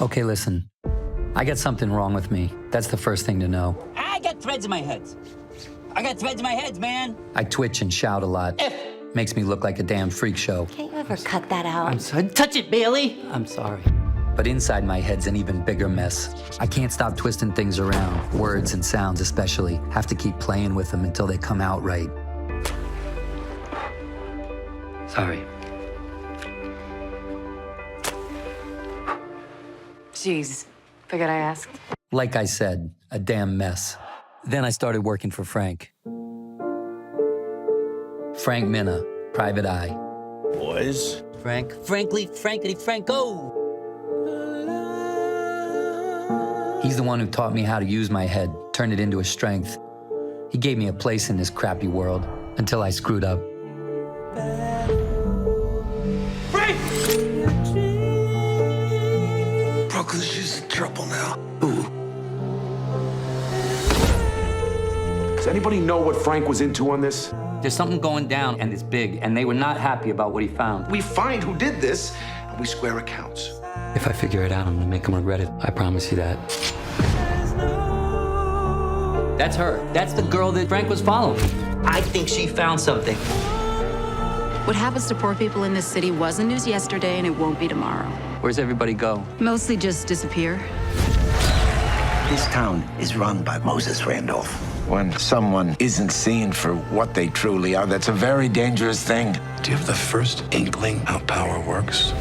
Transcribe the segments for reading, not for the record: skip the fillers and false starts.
Okay, listen. I got something wrong with me. That's the first thing to know. I got threads in my head. I got threads in my head, man. I twitch and shout a lot. Makes me look like a damn freak show. Can't you ever cut that out? I'm sorry. Touch it, Bailey. I'm sorry. But inside my head's an even bigger mess. I can't stop twisting things around, words and sounds especially. Have to keep playing with them until they come out right. Sorry. Jeez, figured I asked. Like I said, a damn mess. Then I started working for Frank. Frank Minna, Private Eye. Boys. Frankly, Franco. He's the one who taught me how to use my head, turn it into a strength. He gave me a place in this crappy world until I screwed up. Frank! Brooklyn, she's in trouble now. Who? Does anybody know what Frank was into on this? There's something going down, and it's big, and they were not happy about what he found. We find who did this, and we square accounts. If I figure it out, I'm gonna make him regret it. I promise you that. That's her. That's the girl that Frank was following. I think she found something. What happens to poor people in this city wasn't news yesterday, and it won't be tomorrow. Where's everybody go? Mostly just disappear. This town is run by Moses Randolph. When someone isn't seen for what they truly are, that's a very dangerous thing. Do you have the first inkling how power works?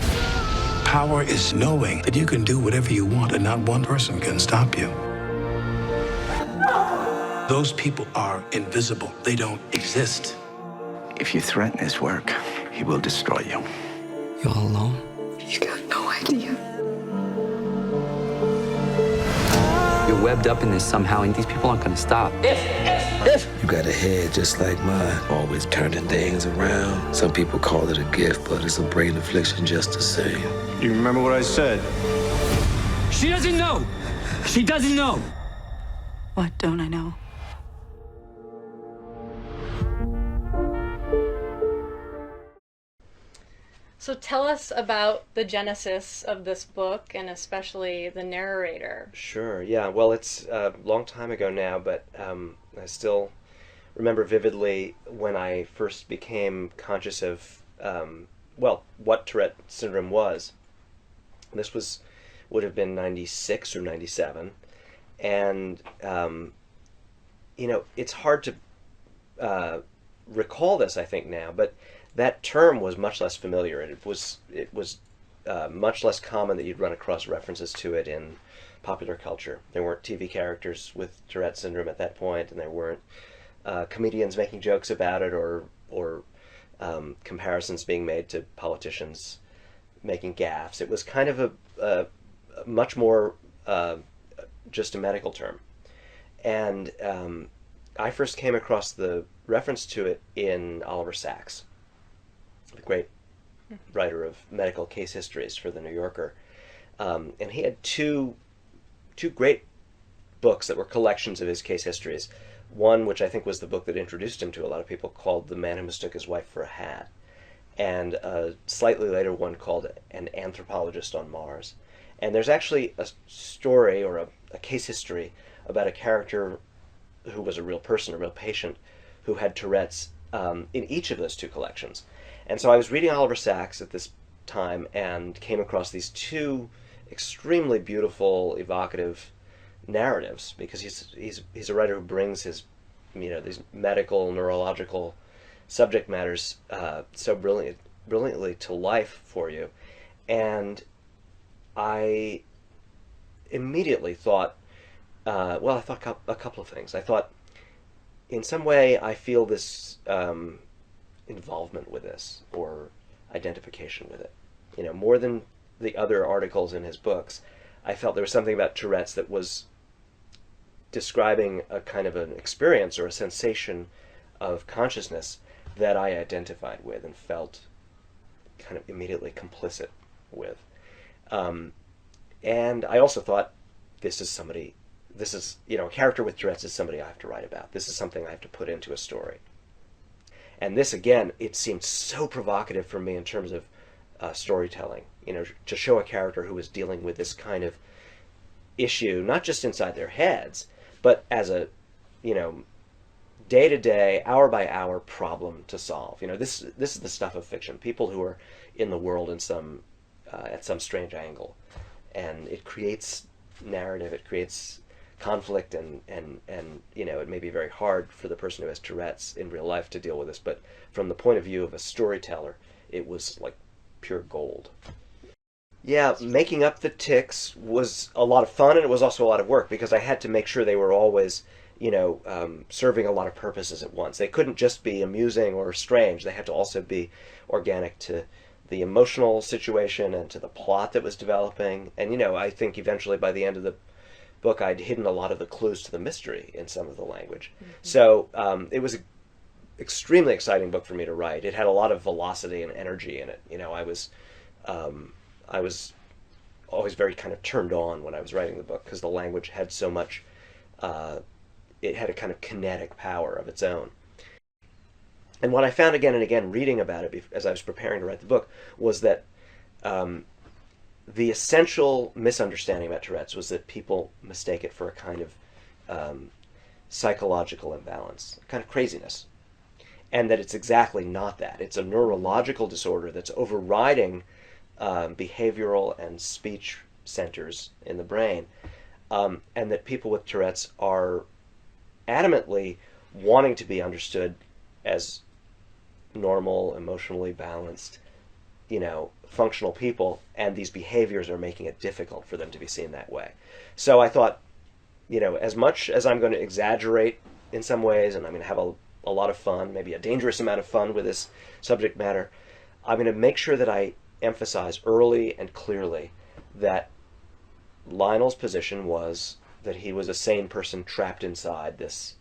Power is knowing that you can do whatever you want and not one person can stop you. Those people are invisible. They don't exist. If you threaten his work, he will destroy you. You all alone? You got no idea. You're webbed up in this somehow, and these people aren't gonna stop. You got a head just like mine, always turning things around. Some people call it a gift, but it's a brain affliction just the same. You remember what I said? She doesn't know! She doesn't know! What don't I know? So tell us about the genesis of this book, and especially the narrator. Sure, yeah. Well, it's a long time ago now, but I still remember vividly when I first became conscious of, what Tourette syndrome was. This would have been 96 or 97. And, it's hard to recall this, I think, now, but that term was much less familiar. It was much less common that you'd run across references to it in popular culture. There weren't TV characters with Tourette syndrome at that point, and there weren't comedians making jokes about it or comparisons being made to politicians making gaffes. It was kind of a much more just a medical term. And I first came across the reference to it in Oliver Sacks, the great writer of medical case histories for The New Yorker. And he had two great books that were collections of his case histories. One, which I think was the book that introduced him to a lot of people, called The Man Who Mistook His Wife for a Hat. And a slightly later one called An Anthropologist on Mars. And there's actually a story or a case history about a character who was a real person, a real patient, who had Tourette's in each of those two collections. And so I was reading Oliver Sacks at this time and came across these two extremely beautiful, evocative narratives, because he's a writer who brings his, these medical, neurological subject matters so brilliantly to life for you. And I immediately thought, I thought a couple of things. I thought, in some way, I feel this involvement with this, or identification with it. More than the other articles in his books, I felt there was something about Tourette's that was describing a kind of an experience or a sensation of consciousness that I identified with and felt kind of immediately complicit with. And I also thought, a character with Tourette's is somebody I have to write about. This is something I have to put into a story. And this, again, it seemed so provocative for me in terms of storytelling, to show a character who was dealing with this kind of issue, not just inside their heads, but as a, day-to-day, hour-by-hour problem to solve. This is the stuff of fiction. People who are in the world in some at some strange angle, and it creates narrative. It creates conflict, and it may be very hard for the person who has Tourette's in real life to deal with this. But from the point of view of a storyteller, it was like pure gold. Yeah, making up the tics was a lot of fun, and it was also a lot of work because I had to make sure they were always serving a lot of purposes at once. They couldn't just be amusing or strange. They had to also be organic to the emotional situation and to the plot that was developing. And, I think eventually by the end of the book, I'd hidden a lot of the clues to the mystery in some of the language. Mm-hmm. So it was an extremely exciting book for me to write. It had a lot of velocity and energy in it. I was always very kind of turned on when I was writing the book because the language had so much, it had a kind of kinetic power of its own. And what I found again and again reading about it as I was preparing to write the book was that the essential misunderstanding about Tourette's was that people mistake it for a kind of psychological imbalance, a kind of craziness. And that it's exactly not that. It's a neurological disorder that's overriding behavioral and speech centers in the brain, and that people with Tourette's are adamantly wanting to be understood as normal, emotionally balanced, functional people, and these behaviors are making it difficult for them to be seen that way. So I thought, as much as I'm going to exaggerate in some ways, and I'm going to have a lot of fun, maybe a dangerous amount of fun with this subject matter, I'm going to make sure that I emphasize early and clearly that Lionel's position was that he was a sane person trapped inside this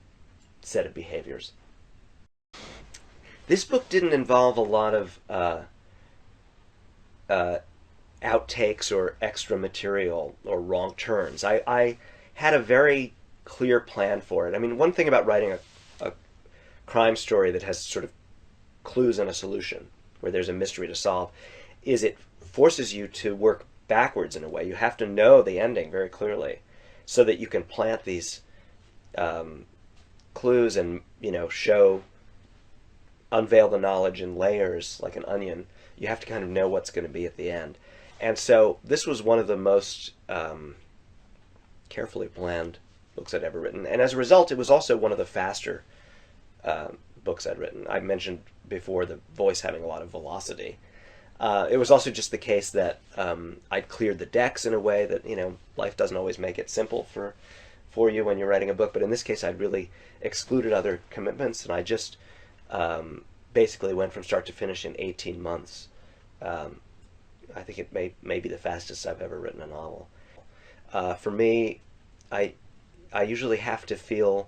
set of behaviors. This book didn't involve a lot of outtakes or extra material or wrong turns. I had a very clear plan for it. I mean, one thing about writing a crime story that has sort of clues and a solution, where there's a mystery to solve, is it forces you to work backwards in a way. You have to know the ending very clearly so that you can plant these clues and, unveil the knowledge in layers like an onion. You have to kind of know what's going to be at the end. And so this was one of the most carefully planned books I'd ever written. And as a result, it was also one of the faster books I'd written. I mentioned before the voice having a lot of velocity. It was also just the case that I'd cleared the decks in a way that, life doesn't always make it simple for you when you're writing a book. But in this case, I'd really excluded other commitments, and I just basically went from start to finish in 18 months. I think it may be the fastest I've ever written a novel. For me, I usually have to feel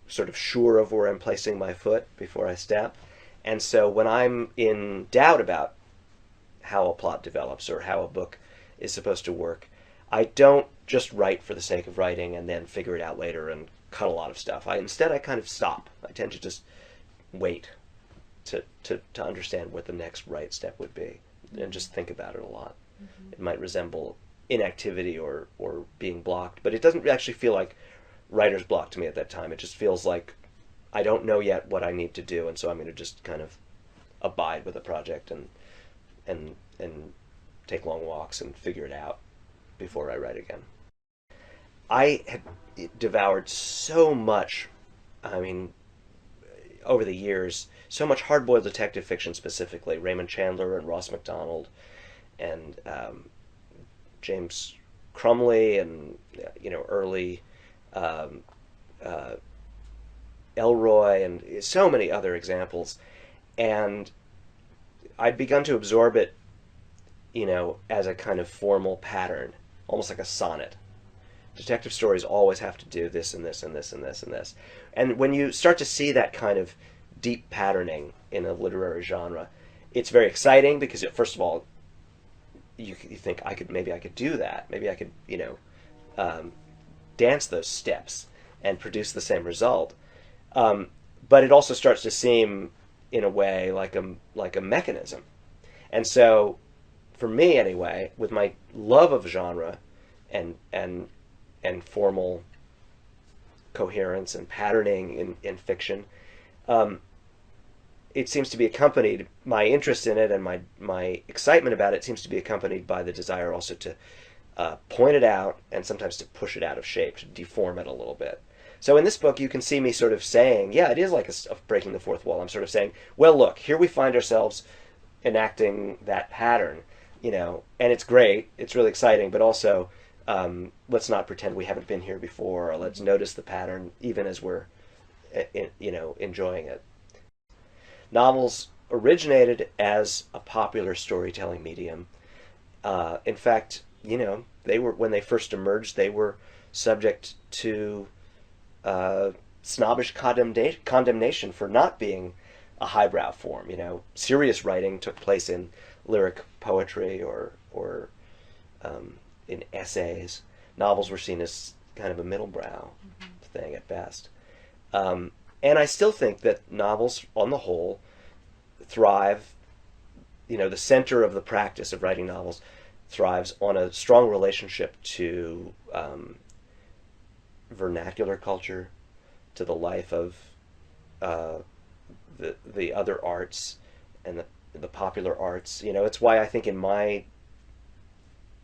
sort of sure of where I'm placing my foot before I step. And so when I'm in doubt about how a plot develops or how a book is supposed to work, I don't just write for the sake of writing and then figure it out later and cut a lot of stuff. Instead, I kind of stop. I tend to just wait to understand what the next right step would be and just think about it a lot. Mm-hmm. It might resemble inactivity or being blocked, but it doesn't actually feel like writer's block to me at that time. It just feels like I don't know yet what I need to do, and so I'm going to just kind of abide with the project and take long walks and figure it out before I write again. I had devoured so much, over the years, so much hard-boiled detective fiction specifically, Raymond Chandler and Ross MacDonald and James Crumley and early Elroy and so many other examples. And I'd begun to absorb it, as a kind of formal pattern, almost like a sonnet. Detective stories always have to do this and this and this and this and this. And when you start to see that kind of deep patterning in a literary genre, it's very exciting because, first of all, you think maybe I could do that. Maybe I could, dance those steps and produce the same result. But it also starts to seem, in a way, like a mechanism. And so, for me anyway, with my love of genre and formal coherence and patterning in fiction, it seems to be accompanied, my interest in it and my excitement about it seems to be accompanied by the desire also to point it out and sometimes to push it out of shape, to deform it a little bit. So in this book, you can see me sort of saying, yeah, it is like a breaking the fourth wall. I'm sort of saying, well, look, here we find ourselves enacting that pattern, and it's great, it's really exciting, but also let's not pretend we haven't been here before, or let's notice the pattern even as we're, enjoying it. Novels originated as a popular storytelling medium. In fact, they were, when they first emerged, they were subject to snobbish condemnation for not being a highbrow form. Serious writing took place in lyric poetry or in essays. Novels were seen as kind of a middlebrow thing at best. And I still think that novels, on the whole, thrive. The center of the practice of writing novels thrives on a strong relationship to vernacular culture, to the life of the other arts and the popular arts. It's why I think in my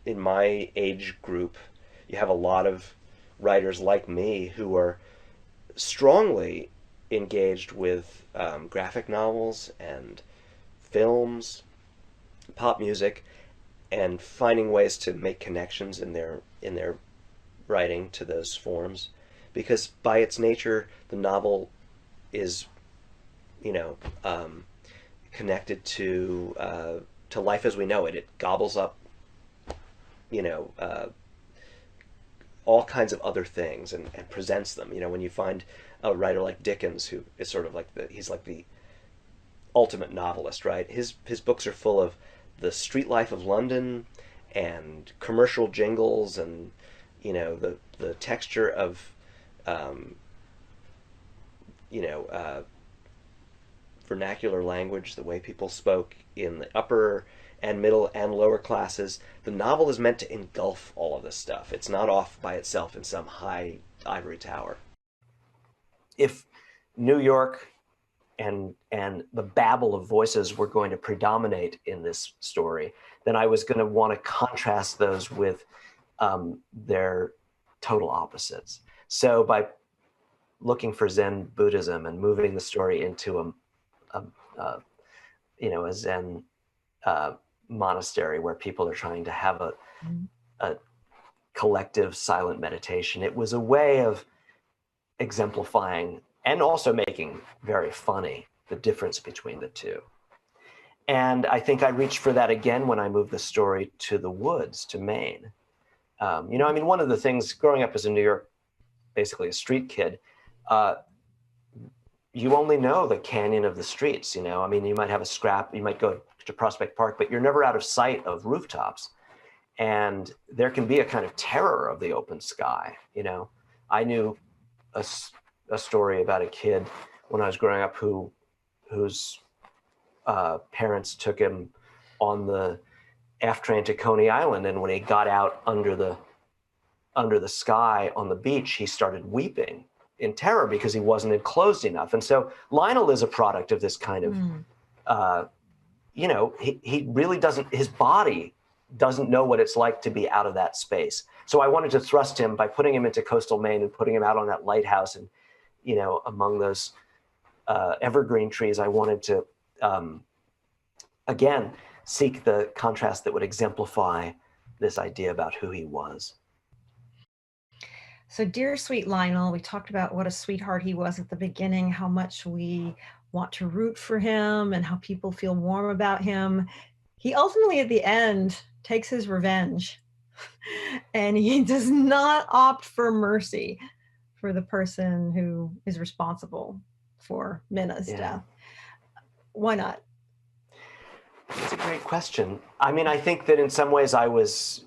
age group, you have a lot of writers like me who are strongly engaged with graphic novels and films, pop music, and finding ways to make connections in their writing to those forms, because by its nature, the novel is, connected to life as we know it. It gobbles up, all kinds of other things and presents them. When you find a writer like Dickens, who is sort of like he's like the ultimate novelist, right? His books are full of the street life of London and commercial jingles and the texture of vernacular language, the way people spoke in the upper and middle and lower classes. The novel is meant to engulf all of this stuff. It's not off by itself in some high ivory tower. If New York and the babble of voices were going to predominate in this story, then I was going to want to contrast those with their total opposites. So by looking for Zen Buddhism and moving the story into a Zen monastery where people are trying to have a collective silent meditation, it was a way of exemplifying and also making very funny the difference between the two. And I think I reached for that again when I moved the story to the woods, to Maine. One of the things growing up as a New York, basically a street kid, you only know the canyon of the streets, you might have a scrap, you might go to Prospect Park, but you're never out of sight of rooftops. And there can be a kind of terror of the open sky, I knew a story about a kid when I was growing up whose parents took him on the F train to Coney Island, and when he got out under the sky on the beach, he started weeping in terror because he wasn't enclosed enough. And so Lionel is a product of this kind of, he really doesn't, his body doesn't know what it's like to be out of that space. So I wanted to thrust him by putting him into coastal Maine and putting him out on that lighthouse and, among those evergreen trees. I wanted to, again, seek the contrast that would exemplify this idea about who he was. So dear sweet Lionel, we talked about what a sweetheart he was at the beginning, how much we want to root for him and how people feel warm about him. He ultimately at the end takes his revenge and he does not opt for mercy for the person who is responsible for Minna's death. Why not? It's a great question. I think that in some ways I was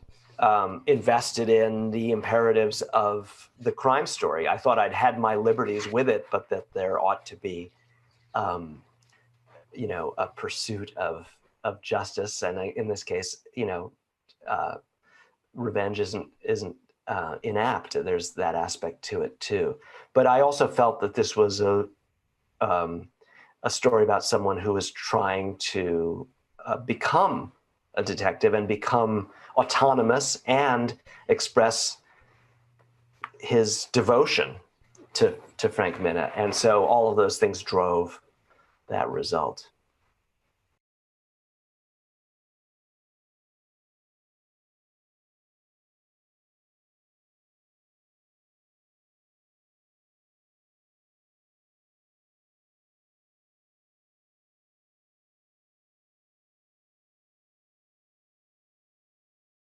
invested in the imperatives of the crime story. I thought I'd had my liberties with it, but that there ought to be, a pursuit of of justice, and in this case, revenge isn't inapt. There's that aspect to it too. But I also felt that this was a story about someone who was trying to become a detective and become autonomous and express his devotion to Frank Minna. And so all of those things drove that result.